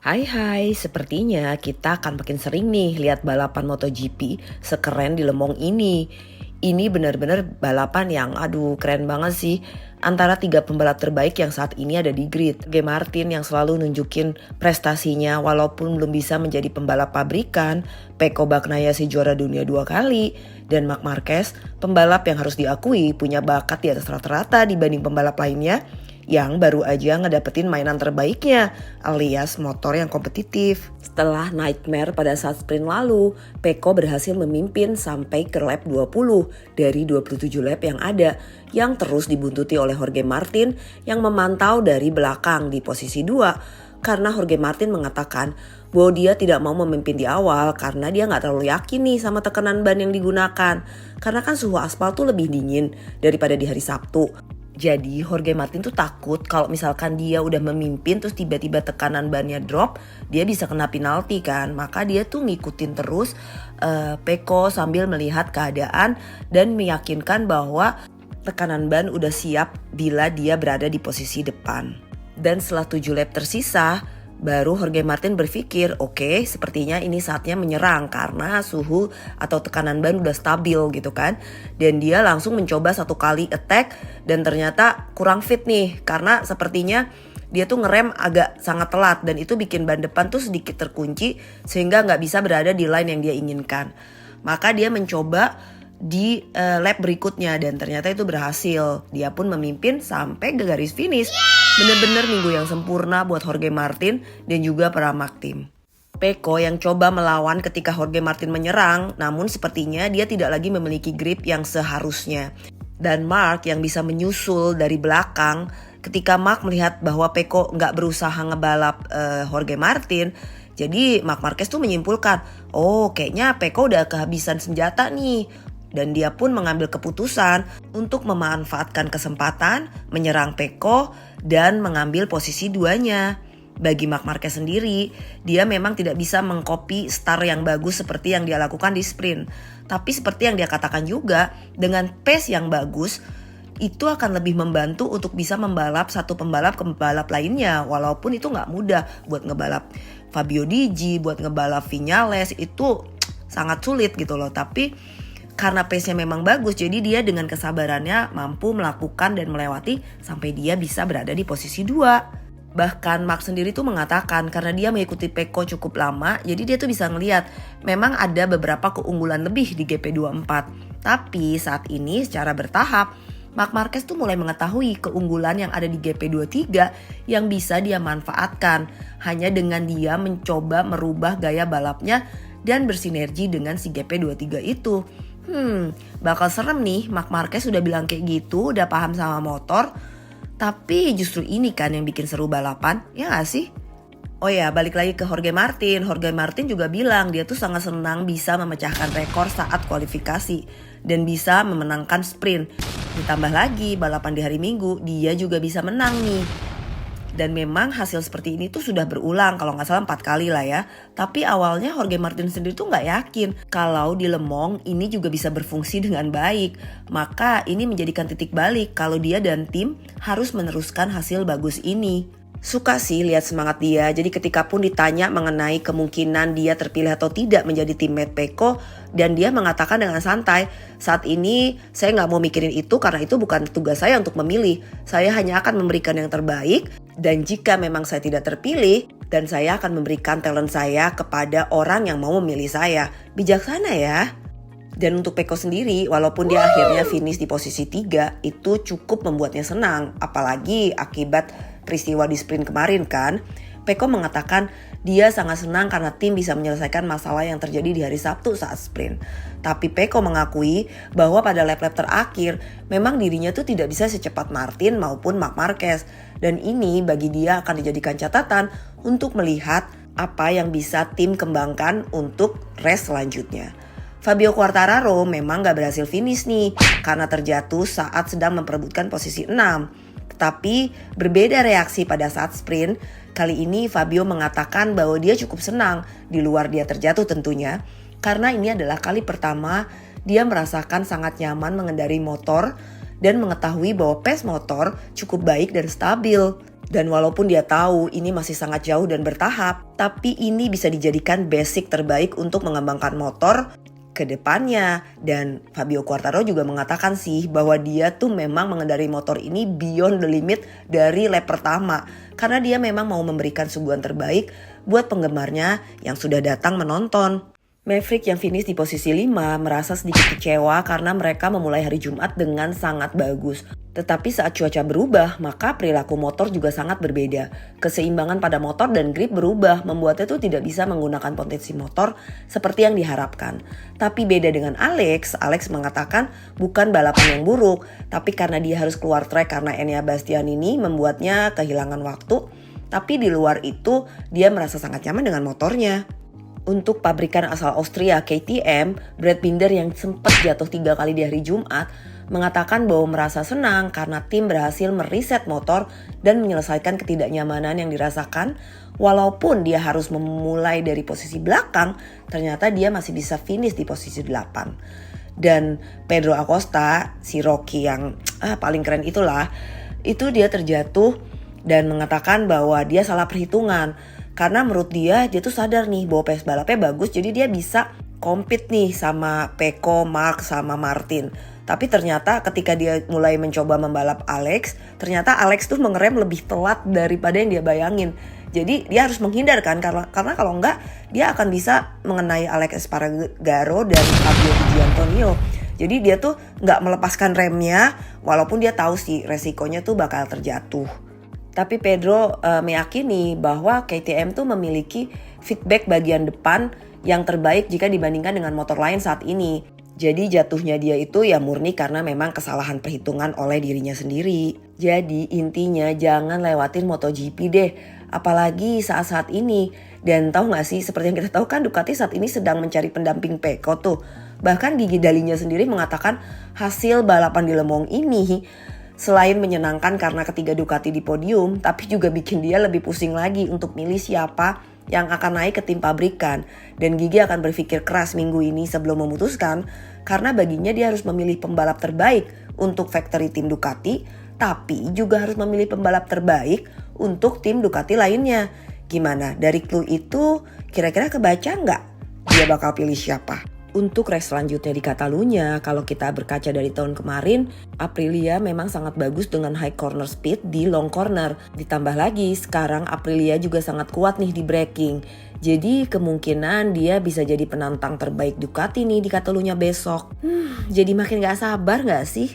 Hai, sepertinya kita akan makin sering nih lihat balapan MotoGP sekeren di Lemong ini. Ini benar-benar balapan yang keren banget sih. Antara tiga pembalap terbaik yang saat ini ada di grid. G. Martin yang selalu nunjukin prestasinya walaupun belum bisa menjadi pembalap pabrikan. Pecco Bagnaia juara dunia 2 kali. Dan Marc Marquez, pembalap yang harus diakui punya bakat di atas rata-rata dibanding pembalap lainnya yang baru aja ngedapetin mainan terbaiknya alias motor yang kompetitif. Setelah nightmare pada saat sprint lalu, Pecco berhasil memimpin sampai ke lap 20 dari 27 lap yang ada, yang terus dibuntuti oleh Jorge Martin yang memantau dari belakang di posisi 2. Karena Jorge Martin mengatakan bahwa dia tidak mau memimpin di awal karena dia gak terlalu yakin nih sama tekanan ban yang digunakan. Karena kan suhu aspal tuh lebih dingin daripada di hari Sabtu. Jadi Jorge Martin tuh takut kalau misalkan dia udah memimpin terus tiba-tiba tekanan bannya drop, dia bisa kena penalti kan. Maka dia tuh ngikutin terus Pecco sambil melihat keadaan dan meyakinkan bahwa tekanan ban udah siap bila dia berada di posisi depan. Dan setelah 7 lap tersisa, baru Jorge Martin berpikir, oke, sepertinya ini saatnya menyerang karena suhu atau tekanan ban udah stabil gitu kan. Dan dia langsung mencoba satu kali attack dan ternyata kurang fit nih karena sepertinya dia tuh ngerem agak sangat telat dan itu bikin ban depan tuh sedikit terkunci sehingga nggak bisa berada di line yang dia inginkan. Maka dia mencoba di lap berikutnya dan ternyata itu berhasil. Dia pun memimpin sampai ke garis finish. Bener-bener minggu yang sempurna buat Jorge Martin dan juga para Mark Team. Pecco yang coba melawan ketika Jorge Martin menyerang, namun sepertinya dia tidak lagi memiliki grip yang seharusnya. Dan Mark yang bisa menyusul dari belakang, ketika Mark melihat bahwa Pecco nggak berusaha ngebalap Jorge Martin, jadi Marc Marquez tuh menyimpulkan, oh kayaknya Pecco udah kehabisan senjata nih. Dan dia pun mengambil keputusan untuk memanfaatkan kesempatan, menyerang Pecco dan mengambil posisi 2-nya. Bagi Marc Marquez sendiri, dia memang tidak bisa mengcopy start yang bagus seperti yang dia lakukan di sprint. Tapi seperti yang dia katakan juga, dengan pace yang bagus, itu akan lebih membantu untuk bisa membalap satu pembalap ke pembalap lainnya. Walaupun itu gak mudah buat ngebalap Fabio Digi, buat ngebalap Viñales, itu sangat sulit gitu loh. Tapi karena pace-nya memang bagus, jadi dia dengan kesabarannya mampu melakukan dan melewati sampai dia bisa berada di posisi 2. Bahkan Mark sendiri tuh mengatakan karena dia mengikuti Pecco cukup lama, jadi dia tuh bisa ngelihat memang ada beberapa keunggulan lebih di GP24. Tapi saat ini secara bertahap, Marc Marquez tuh mulai mengetahui keunggulan yang ada di GP23 yang bisa dia manfaatkan hanya dengan dia mencoba merubah gaya balapnya dan bersinergi dengan si GP23 itu. Bakal serem nih, Marc Marquez udah bilang kayak gitu, udah paham sama motor. Tapi justru ini kan yang bikin seru balapan, ya gak sih? Oh ya, balik lagi ke Jorge Martin. Jorge Martin juga bilang dia tuh sangat senang bisa memecahkan rekor saat kualifikasi dan bisa memenangkan sprint. Ditambah lagi balapan di hari Minggu, dia juga bisa menang nih. Dan memang hasil seperti ini tuh sudah berulang, kalau gak salah 4 kali lah ya. Tapi awalnya Jorge Martin sendiri tuh gak yakin kalau di Le Mans ini juga bisa berfungsi dengan baik. Maka ini menjadikan titik balik kalau dia dan tim harus meneruskan hasil bagus ini. Suka sih lihat semangat dia, jadi ketika pun ditanya mengenai kemungkinan dia terpilih atau tidak menjadi teammate Pecco, dan dia mengatakan dengan santai, saat ini saya gak mau mikirin itu karena itu bukan tugas saya untuk memilih. Saya hanya akan memberikan yang terbaik, dan jika memang saya tidak terpilih, dan saya akan memberikan talent saya kepada orang yang mau memilih saya. Bijaksana ya. Dan untuk Pecco sendiri, walaupun dia akhirnya finish di posisi 3, itu cukup membuatnya senang. Apalagi akibat peristiwa di sprint kemarin kan. Pecco mengatakan dia sangat senang karena tim bisa menyelesaikan masalah yang terjadi di hari Sabtu saat sprint. Tapi Pecco mengakui bahwa pada lap-lap terakhir memang dirinya tuh tidak bisa secepat Martin maupun Marc Marquez. Dan ini bagi dia akan dijadikan catatan untuk melihat apa yang bisa tim kembangkan untuk race selanjutnya. Fabio Quartararo memang gak berhasil finish nih karena terjatuh saat sedang memperebutkan posisi 6. Tetapi berbeda reaksi pada saat sprint. Kali ini Fabio mengatakan bahwa dia cukup senang di luar dia terjatuh tentunya. Karena ini adalah kali pertama dia merasakan sangat nyaman mengendarai motor dan mengetahui bahwa pace motor cukup baik dan stabil. Dan walaupun dia tahu ini masih sangat jauh dan bertahap, tapi ini bisa dijadikan basic terbaik untuk mengembangkan motor ke depannya. Dan Fabio Quartararo juga mengatakan sih bahwa dia tuh memang mengendarai motor ini beyond the limit dari lap pertama. Karena dia memang mau memberikan suguhan terbaik buat penggemarnya yang sudah datang menonton. Maverick yang finish di posisi 5 merasa sedikit kecewa karena mereka memulai hari Jumat dengan sangat bagus. Tetapi saat cuaca berubah, maka perilaku motor juga sangat berbeda. Keseimbangan pada motor dan grip berubah, membuatnya tuh tidak bisa menggunakan potensi motor seperti yang diharapkan. Tapi beda dengan Alex mengatakan bukan balapan yang buruk, tapi karena dia harus keluar track karena Enea Bastianini membuatnya kehilangan waktu. Tapi di luar itu, dia merasa sangat nyaman dengan motornya. Untuk pabrikan asal Austria KTM, Brad Binder yang sempat jatuh 3 kali di hari Jumat mengatakan bahwa merasa senang karena tim berhasil meriset motor dan menyelesaikan ketidaknyamanan yang dirasakan. Walaupun dia harus memulai dari posisi belakang, ternyata dia masih bisa finish di posisi 8. Dan Pedro Acosta, si Rocky yang paling keren itulah, itu dia terjatuh dan mengatakan bahwa dia salah perhitungan. Karena menurut dia tuh sadar nih bahwa pace balapnya bagus, jadi dia bisa compete nih sama Pecco, Mark, sama Martin. Tapi ternyata ketika dia mulai mencoba membalap Alex, ternyata Alex tuh mengerem lebih telat daripada yang dia bayangin. Jadi dia harus menghindar kan, karena kalau enggak dia akan bisa mengenai Alex Espargaro dan Fabio Di Giannantonio. Jadi dia tuh nggak melepaskan remnya walaupun dia tahu sih resikonya tuh bakal terjatuh. Tapi Pedro meyakini bahwa KTM tuh memiliki feedback bagian depan yang terbaik jika dibandingkan dengan motor lain saat ini. Jadi jatuhnya dia itu ya murni karena memang kesalahan perhitungan oleh dirinya sendiri. Jadi intinya jangan lewatin MotoGP deh, apalagi saat-saat ini. Dan tahu gak sih, seperti yang kita tahu kan Ducati saat ini sedang mencari pendamping Pecco tuh. Bahkan Gigi Dalinya sendiri mengatakan hasil balapan di Le Mans ini selain menyenangkan karena ketiga Ducati di podium, tapi juga bikin dia lebih pusing lagi untuk milih siapa yang akan naik ke tim pabrikan. Dan Gigi akan berpikir keras minggu ini sebelum memutuskan, karena baginya dia harus memilih pembalap terbaik untuk factory tim Ducati, tapi juga harus memilih pembalap terbaik untuk tim Ducati lainnya. Gimana? Dari clue itu kira-kira kebaca nggak dia bakal pilih siapa? Untuk race selanjutnya di Catalunya, kalau kita berkaca dari tahun kemarin, Aprilia memang sangat bagus dengan high corner speed di long corner. Ditambah lagi, sekarang Aprilia juga sangat kuat nih di braking. Jadi kemungkinan dia bisa jadi penantang terbaik Ducati nih di Catalunya besok. Jadi makin gak sabar gak sih?